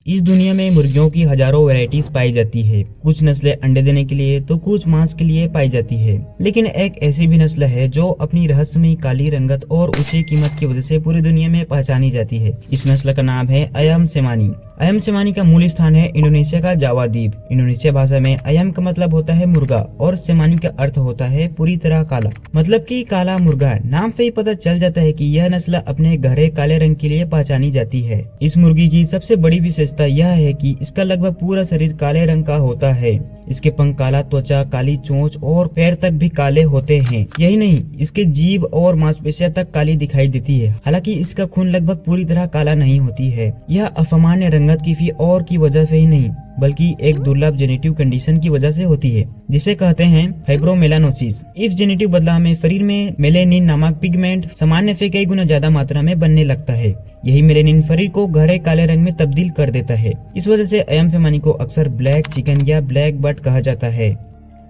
इस दुनिया में मुर्गियों की हजारों वैरायटीज पाई जाती है। कुछ नस्लें अंडे देने के लिए तो कुछ मांस के लिए पाई जाती है, लेकिन एक ऐसी भी नस्ल है जो अपनी रहस्यमयी काली रंगत और ऊंची कीमत की वजह से पूरी दुनिया में पहचानी जाती है। इस नस्ल का नाम है अयम सेमानी। अयम सेमानी का मूल स्थान है इंडोनेशिया का जावा द्वीप। इंडोनेशिया भाषा में अयम का मतलब होता है मुर्गा और सेमानी का अर्थ होता है पूरी तरह काला, मतलब कि काला मुर्गा। नाम से ही पता चल जाता है कि यह नस्ल अपने गहरे काले रंग के लिए पहचानी जाती है। इस मुर्गी की सबसे बड़ी विशेषता यह है कि इसका लगभग पूरा शरीर काले रंग का होता है। इसके पंख, काला त्वचा, काली चोंच और पैर तक भी काले होते हैं। यही नहीं, इसके जीभ और मांसपेशियां तक काली दिखाई देती है। हालांकि इसका खून लगभग पूरी तरह काला नहीं होती है। यह असामान्य रंगत किसी और की वजह से ही नहीं, बल्कि एक दुर्लभ जेनेटिव कंडीशन की वजह से होती है, जिसे कहते हैं फाइब्रोमेलानोसिस। इस जेनेटिव बदलाव में शरीर में मेलेनिन नामक पिगमेंट सामान्य से कई गुना ज्यादा मात्रा में बनने लगता है। यही मेलेनिन शरीर को गहरे काले रंग में तब्दील कर देता है। इस वजह से अयम सेमानी को अक्सर ब्लैक चिकन या ब्लैक बट कहा जाता है।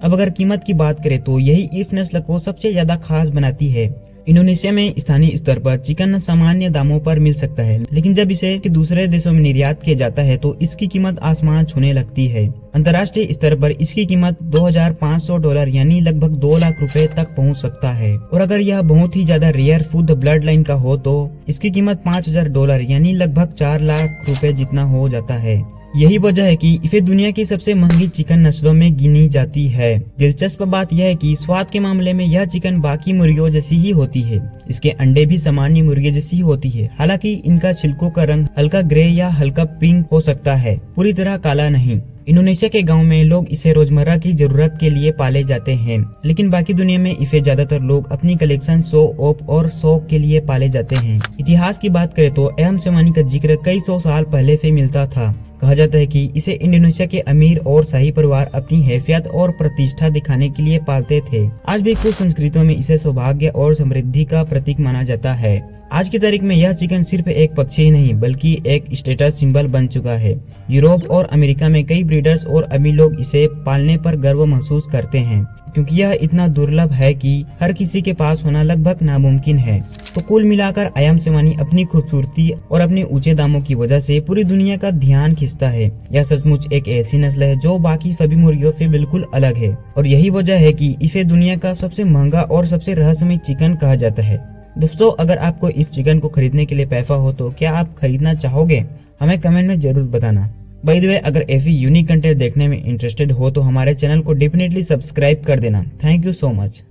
अब अगर कीमत की बात करें तो यही इस नस्ल को सबसे ज्यादा खास बनाती है। इंडोनेशिया में स्थानीय स्तर पर चिकन सामान्य दामों पर मिल सकता है, लेकिन जब इसे दूसरे देशों में निर्यात किया जाता है तो इसकी कीमत आसमान छूने लगती है। अंतर्राष्ट्रीय स्तर पर इसकी कीमत $2,500 यानी लगभग 2 लाख रुपए तक पहुंच सकता है। और अगर यह बहुत ही ज्यादा रेयर शुद्ध ब्लड लाइन का हो तो इसकी कीमत $5,000 यानी लगभग 4 लाख रुपए जितना हो जाता है। यही वजह है कि इसे दुनिया की सबसे महंगी चिकन नस्लों में गिनी जाती है। दिलचस्प बात यह है कि स्वाद के मामले में यह चिकन बाकी मुर्गियों जैसी ही होती है। इसके अंडे भी सामान्य मुर्गे जैसी ही होती है। हालांकि इनका छिलकों का रंग हल्का ग्रे या हल्का पिंक हो सकता है, पूरी तरह काला नहीं। इंडोनेशिया के गांव में लोग इसे रोजमर्रा की जरूरत के लिए पाले जाते हैं, लेकिन बाकी दुनिया में इसे ज्यादातर लोग अपनी कलेक्शन, शो ऑफ और शौक के लिए पाले जाते हैं। इतिहास की बात करें तो अयम सेमानी का जिक्र कई सौ साल पहले से मिलता था। कहा जाता है कि इसे इंडोनेशिया के अमीर और शाही परिवार अपनी हैसियत और प्रतिष्ठा दिखाने के लिए पालते थे। आज भी कुछ संस्कृतियों में इसे सौभाग्य और समृद्धि का प्रतीक माना जाता है। आज की तारीख में यह चिकन सिर्फ एक पक्षी ही नहीं बल्कि एक स्टेटस सिंबल बन चुका है। यूरोप और अमेरिका में कई ब्रीडर्स और अमीर लोग इसे पालने पर गर्व महसूस करते हैं, क्योंकि यह इतना दुर्लभ है कि हर किसी के पास होना लगभग नामुमकिन है। तो कुल मिलाकर अयम सेमानी अपनी खूबसूरती और अपने ऊंचे दामों की वजह से पूरी दुनिया का ध्यान खींचता है। यह सचमुच एक ऐसी नस्ल है जो बाकी सभी मुर्गियों से बिल्कुल अलग है, और यही वजह है कि इसे दुनिया का सबसे महंगा और सबसे रहस्यमय चिकन कहा जाता है। दोस्तों, अगर आपको इस चिकन को खरीदने के लिए पैसा हो तो क्या आप खरीदना चाहोगे? हमें कमेंट में जरूर बताना। बाय द वे, अगर ऐसी यूनिक कंटेंट देखने में इंटरेस्टेड हो तो हमारे चैनल को डेफिनेटली सब्सक्राइब कर देना। Thank you so much.